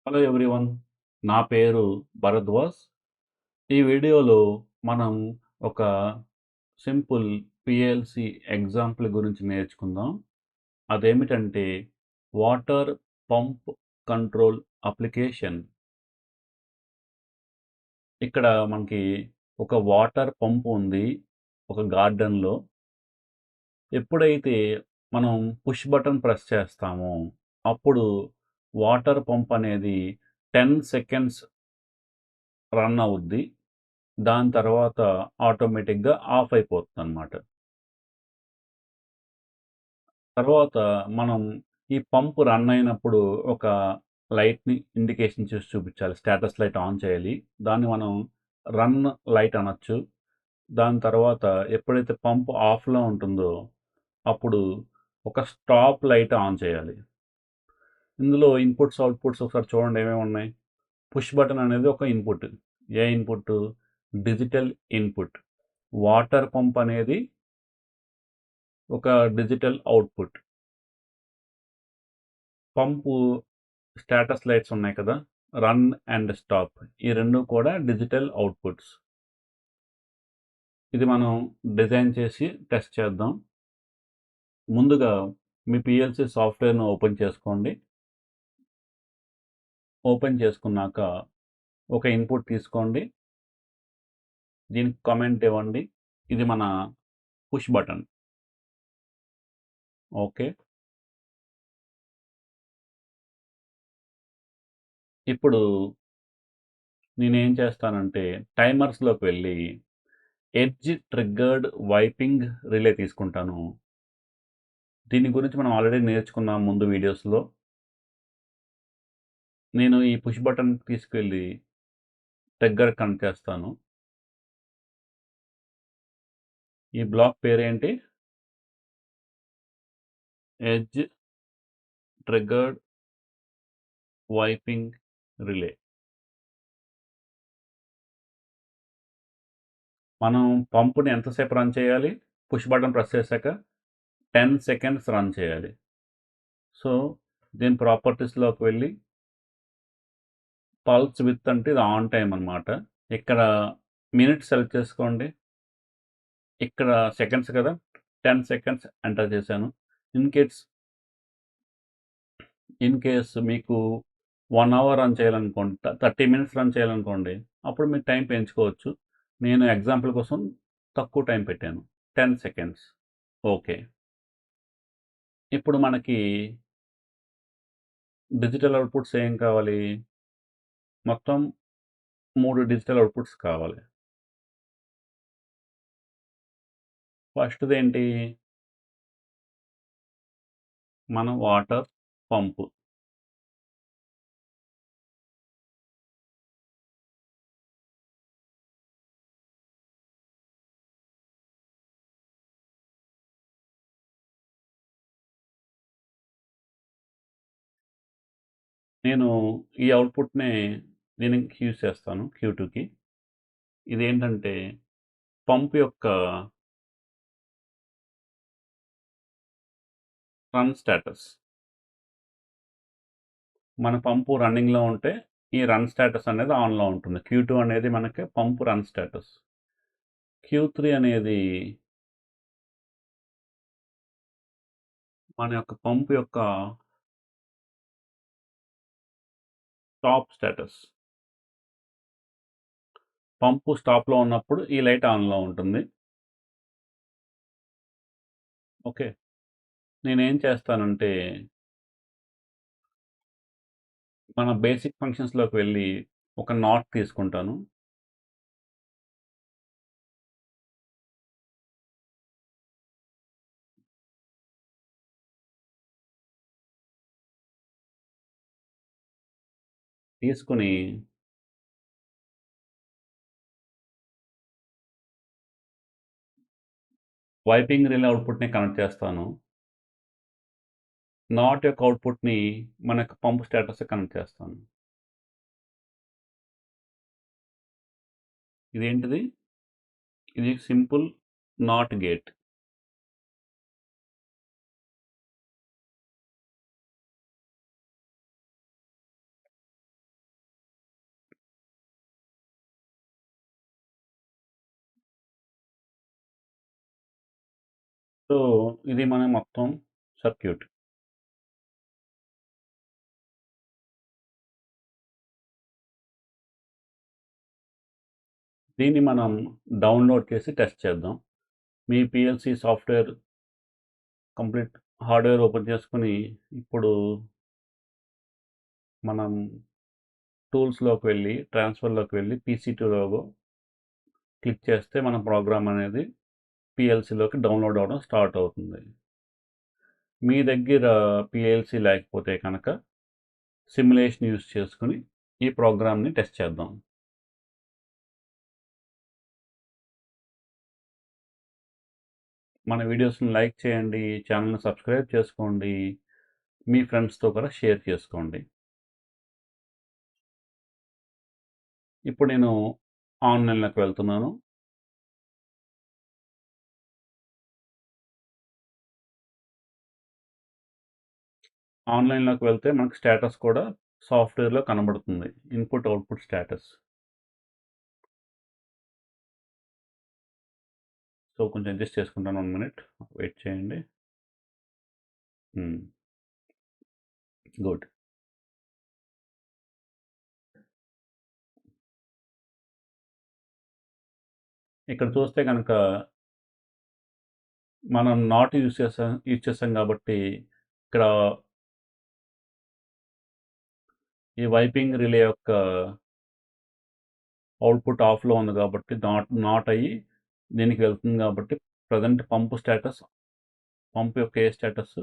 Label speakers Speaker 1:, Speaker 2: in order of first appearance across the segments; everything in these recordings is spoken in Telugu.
Speaker 1: Hello everyone. నా పేరు భరద్వాజ్. ఈ వీడియోలో మనం ఒక సింపుల్ పిఎల్సి ఎగ్జాంపుల్ గురించి నేర్చుకుందాం. అదేమిటంటే వాటర్ పంప్ కంట్రోల్ అప్లికేషన్. ఇక్కడ మనకి ఒక వాటర్ పంప్ ఉంది ఒక గార్డెన్లో. ఎప్పుడైతే మనం పుష్ బటన్ ప్రెస్ చేస్తామో అప్పుడు వాటర్ పంప్ అనేది 10 సెకండ్స్ రన్ అవుద్ది. దాని తర్వాత ఆటోమేటిక్‌గా ఆఫ్ అయిపోతుందనమాట. తర్వాత మనం ఈ పంప్ రన్ అయినప్పుడు ఒక లైట్‌ని ఇండికేషన్ చేసి చూపించాలి. స్టేటస్ లైట్ ఆన్ చేయాలి. దాన్ని మనం రన్ లైట్ అనొచ్చు. దాని తర్వాత ఎప్పుడైతే పంప్ ఆఫ్‌లో ఉంటుందో అప్పుడు ఒక స్టాప్ లైట్ ఆన్ చేయాలి. ఇందులో ఇన్‌పుట్స్, అవుట్‌పుట్స్ ఒకసారి చూడండి ఏమేమి ఉన్నాయి. పుష్ బటన్ అనేది ఒక ఇన్‌పుట్. ఏ input? Digital input. Water pump అనేది ఒక digital output. Pump status lights ఉన్నాయి కదా! Run and stop. ఈ 2 కూడా డిజిటల్ అవుట్‌పుట్స్. ఇది మనం డిజైన్ చేసి టెస్ట్ చేద్దాం. ముందుగా మీ పిఎల్సి సాఫ్ట్‌వేర్‌ను ఓపెన్ చేసుకోండి. ఓపెన్ చేసుకున్నాక ఒక ఇన్‌పుట్ తీసుకోండి. దీనికి కామెంట్ ఇవ్వండి. ఇది మన పుష్ బటన్. ఓకే. ఇప్పుడు నేనేం చేస్తానంటే టైమర్స్‌లోకి వెళ్ళి ఎడ్జ్ ట్రిగ్గర్డ్ వైపింగ్ రిలే తీసుకుంటాను. దీని గురించి మనం ఆల్రెడీ నేర్చుకున్నాం ముందు వీడియోస్‌లో. నేను ఈ పుష్ బటన్ తీసుకెళ్ళి ట్రిగ్గర్ కనెక్ట్ చేస్తాను. ఈ బ్లాక్ పేరేంటి? Edge triggered wiping relay. మనం పంపుని ఎంతసేపు రన్ చేయాలి? పుష్ బటన్ ప్రెస్ చేశాక 10 సెకండ్స్ రన్ చేయాలి. సో, దీని ప్రాపర్టీస్‌లోకి వెళ్ళి పల్స్ విడ్త్ అంటే ఇది ఆన్ టైమ్ అనమాట. ఇక్కడ మినిట్స్ సెలెక్ట్ చేసుకోండి. ఇక్కడ సెకండ్స్ కదా! 10 సెకండ్స్ ఎంటర్ చేశాను. ఇన్ కేస్ ఇన్ కేస్ మీకు 1 అవర్ రన్ చేయాలనుకోండి, 30 మినిట్స్ రన్ చేయాలనుకోండి, అప్పుడు మీరు టైం పెంచుకోవచ్చు. నేను ఎగ్జాంపుల్ కోసం తక్కువ టైం పెట్టాను. 10 సెకండ్స్. ఓకే. ఇప్పుడు మనకి డిజిటల్ అవుట్‌పుట్స్ ఏం కావాలి? మొత్తం 3 డిజిటల్ అవుట్‌పుట్స్ కావాలి. ఫస్ట్‌దేంటి? మన వాటర్ పంపు. నేను ఈ అవుట్‌పుట్‌నే దీనికి యూజ్ చేస్తాను Q2కి. ఇదేంటంటే పంప్ యొక్క రన్ స్టేటస్. మన పంపు రన్నింగ్‌లో ఉంటే ఈ రన్ స్టేటస్ అనేది ఆన్‌లో ఉంటుంది. Q2 అనేది మనకి పంప్ రన్ స్టేటస్. Q3 అనేది మన యొక్క పంప్ యొక్క స్టాప్ స్టేటస్. పంపు స్టాప్‌లో ఉన్నప్పుడు ఈ లైట్ ఆన్‌లో ఉంటుంది. ఓకే. నేనేం చేస్తానంటే మన బేసిక్ ఫంక్షన్స్‌లోకి వెళ్ళి ఒక నాట్ తీసుకుంటాను. తీసుకొని వైపింగ్ రిలే అవుట్‌పుట్‌ని కనెక్ట్ చేస్తాను. నాట్ యొక్క అవుట్‌పుట్‌ని మనకు పంప్ స్టేటస్‌కి కనెక్ట్ చేస్తాను. ఇదేంటిది? ఇది సింపుల్ నాట్ గేట్. సో, ఇది మన మొత్తం సర్క్యూట్. దీన్ని మనం డౌన్‌లోడ్ చేసి టెస్ట్ చేద్దాం. మీ PLC software complete hardware open చేసుకొని, ఇప్పుడు మనం టూల్స్‌లోకి వెళ్ళి, ట్రాన్స్‌ఫర్‌లోకి వెళ్ళి పీసీ2 లోగో క్లిక్ చేస్తే మన ప్రోగ్రామ్ అనేది పీఎల్‌సీలోకి డౌన్‌లోడ్ అవ్వడం స్టార్ట్ అవుతుంది. మీ దగ్గర పీఎల్‌సీ లేకపోతే కనుక సిమ్యులేషన్ యూజ్ చేసుకొని ఈ ప్రోగ్రామ్‌ని టెస్ట్ చేద్దాం. మన వీడియోస్‌ని లైక్ చేయండి, ఛానల్‌ని సబ్స్క్రైబ్ చేసుకోండి, మీ ఫ్రెండ్స్‌తో కూడా షేర్ చేసుకోండి. ఇప్పుడు నేను ఆన్లైన్‌లోకి వెళ్తున్నాను. ఆన్లైన్‌లోకి వెళ్తే మనకు స్టేటస్ కూడా సాఫ్ట్‌వేర్‌లో కనబడుతుంది. Input, output status. సో, కొంచెం అడ్జస్ట్ చేసుకుంటాను 1 మినిట్. వెయిట్ చేయండి. గుడ్. ఇక్కడ చూస్తే గనక మనం నాట్ యూజ్ చేసాం కాబట్టి ఇక్కడ ఈ వైపింగ్ రిలే యొక్క అవుట్‌పుట్ ఆఫ్‌లో ఉంది కాబట్టి నాట్ అయ్యి దీనికి వెళ్తుంది కాబట్టి ప్రెజెంట్ పంప్ యొక్క ఏ స్టేటస్,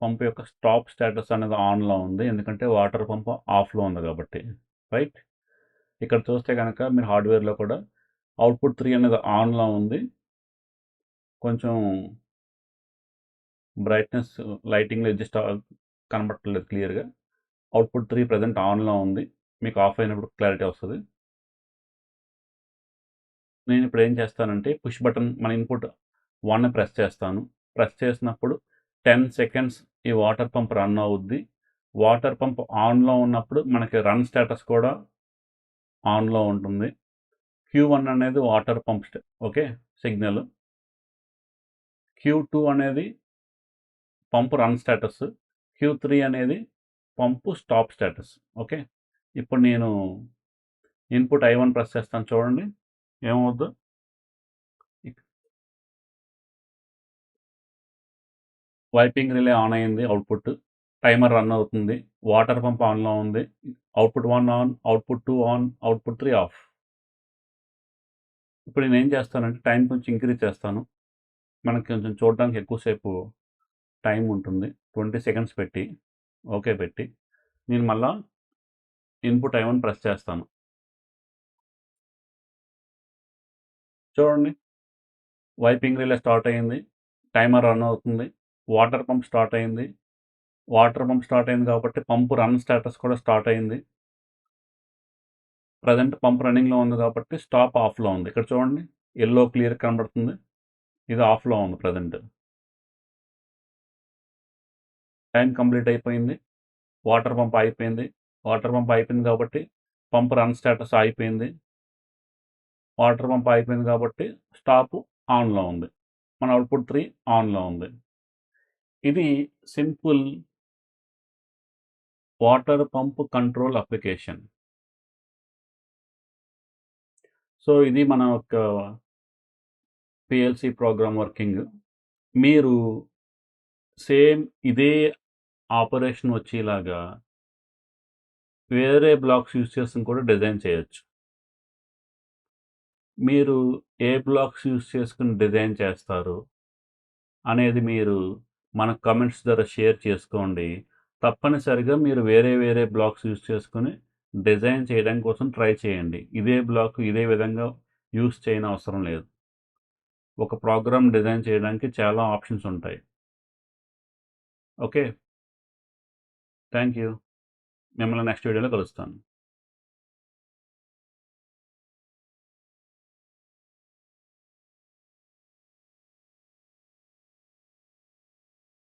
Speaker 1: పంప్ యొక్క స్టాప్ స్టేటస్ అనేది ఆన్‌లో ఉంది. ఎందుకంటే వాటర్ పంప్ ఆఫ్‌లో ఉంది కాబట్టి. రైట్? ఇక్కడ చూస్తే గనక మీరు హార్డ్‌వేర్‌లో కూడా అవుట్‌పుట్ 3 అనేది ఆన్‌లో ఉంది. కొంచెం బ్రైట్‌నెస్ లైటింగ్‌లో అడ్జస్ట్ కనబడట్లేదు క్లియర్‌గా. అవుట్‌పుట్ 3 ప్రెజెంట్ ఆన్‌లో ఉంది. మీకు ఆఫ్ అయినప్పుడు క్లారిటీ వస్తది. నేను ఇప్పుడు ఏం చేస్తానంటే పుష్ బటన్ మన ఇన్‌పుట్ 1 ప్రెస్ చేస్తాను. ప్రెస్ చేసినప్పుడు 10 సెకండ్స్ ఈ వాటర్ పంప్ రన్ అవుద్ది. వాటర్ పంప్ ఆన్‌లో ఉన్నప్పుడు మనకి రన్ స్టేటస్ కూడా ఆన్‌లో ఉంటుంది. Q1 అనేది water pump okay. Signal. Q2 అనేది పంప్ రన్ స్టేటస్. Q3 అనేది పంపు స్టాప్ స్టేటస్. ఓకే. ఇప్పుడు నేను ఇన్‌పుట్ I1 ప్రెస్ చేస్తాను చూడండి. ఏమవుద్దో? వైపింగ్ రిలే ఆన్ అయింది అవుట్‌పుట్. టైమర్ రన్ అవుతుంది. వాటర్ పంప్ ఆన్‌లో ఉంది. Output 1 on, output 2 on, output 3 of. ఇప్పుడు నేనేం చేస్తానంటే టైం కొంచెం ఇంక్రీజ్ చేస్తాను. మనకి కొంచెం చూడడానికి ఎక్కువ సేపు టైం ఉంటుంది. 20 సెకండ్స్ పెట్టి, ఓకే పెట్టి, నేను మళ్ళా ఇన్‌పుట్ I1 ప్రెస్ చేస్తాను. చూడండి. వైపింగ్ రిలే స్టార్ట్ అయింది. టైమర్ రన్ అవుతుంది. వాటర్ పంప్ స్టార్ట్ అయింది. వాటర్ పంప్ స్టార్ట్ అయింది కాబట్టి పంప్ రన్ స్టేటస్ కూడా స్టార్ట్ అయింది. ప్రెజెంట్ పంప్ రన్నింగ్‌లో ఉంది కాబట్టి స్టాప్ ఆఫ్‌లో ఉంది. ఇక్కడ చూడండి. యెల్లో క్లియర్ కనబడుతుంది. ఇది ఆఫ్‌లో ఉంది ప్రెజెంట్. టైం కంప్లీట్ అయిపోయింది. వాటర్ పంప్ అయిపోయింది. వాటర్ పంప్ అయిపోయింది కాబట్టి పంప్ రన్ స్టేటస్ అయిపోయింది. వాటర్ పంప్ అయిపోయింది కాబట్టి స్టాప్ ఆన్‌లో ఉంది. మన అవుట్‌పుట్ 3 ఆన్‌లో ఉంది. ఇది simple water pump control application. So, ఇది మన యొక్క పీఎల్‌సీ ప్రోగ్రామ్ వర్కింగ్. మీరు సేమ్ ఇదే ఆపరేషన్ వచ్చేలాగా వేరే బ్లాక్స్ యూజ్ చేసుకొని కూడా డిజైన్ చేయొచ్చు. మీరు ఏ బ్లాక్స్ యూజ్ చేసుకొని డిజైన్ చేస్తారు అనేది మీరు మన కామెంట్స్ ద్వారా షేర్ చేసుకోండి. తప్పనిసరిగా మీరు వేరే బ్లాక్స్ యూజ్ చేసుకొని డిజైన్ చేయడం కోసం ట్రై చేయండి. ఇదే బ్లాక్ ఇదే విధంగా యూజ్ చేయనవసరం లేదు. ఒక ప్రోగ్రామ్ డిజైన్ చేయడానికి చాలా ఆప్షన్స్ ఉంటాయి. ఓకే. Thank you. మిమ్మల్ని నెక్స్ట్ వీడియోలో కలుస్తాను.